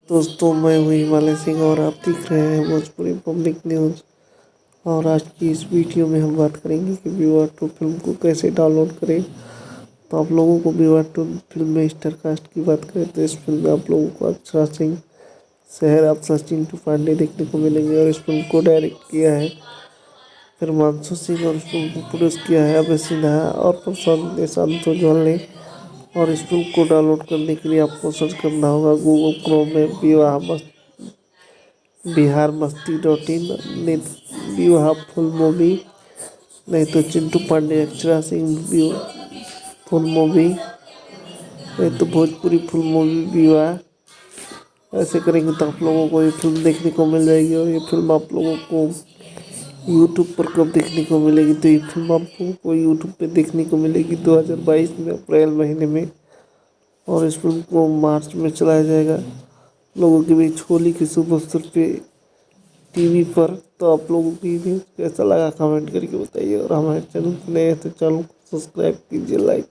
दोस्तों, मैं हूँ हिमालय सिंह और आप देख रहे हैं भोजपुरी पब्लिक न्यूज़। और आज की इस वीडियो में हम बात करेंगे कि विवाह 2 फिल्म को कैसे डाउनलोड करें। तो आप लोगों को विवाह 2 फिल्म में स्टार कास्ट की बात करें तो इस फिल्म में आप लोगों को अक्षरा सिंह, सहर अफसर, चिंटू पांडे देखने को मिलेंगे। और इस फिल्म को डायरेक्ट किया है हिमांशु सिंह और इस फिल्म को प्रोड्यूस किया है अभय सिन्हा और प्रशांत देसाई उज्ज्वल ने। और इस फिल्म को डाउनलोड करने के लिए आपको सर्च करना होगा गूगल क्रोम में biharmasti.in, नहीं विवाह फुल मूवी, नहीं तो चिंटू पांडे अक्षरा सिंह फुल मूवी, नहीं तो भोजपुरी फुल मूवी विवाह। ऐसे करेंगे तो आप लोगों को ये फिल्म देखने को मिल जाएगी। और ये फिल्म आप लोगों को यूट्यूब पर कब देखने को मिलेगी, तो ये फिल्म आप लोगों को यूट्यूब पे देखने को मिलेगी 2022 में अप्रैल महीने में। और इस फिल्म को मार्च में चलाया जाएगा लोगों के बीच होली के शुभ अवसर पे टीवी पर। तो आप लोगों को ये न्यूज़ कैसा लगा कमेंट करके बताइए। और हमारे चैनल पर नए हैं तो चैनल को सब्सक्राइब कीजिए, लाइक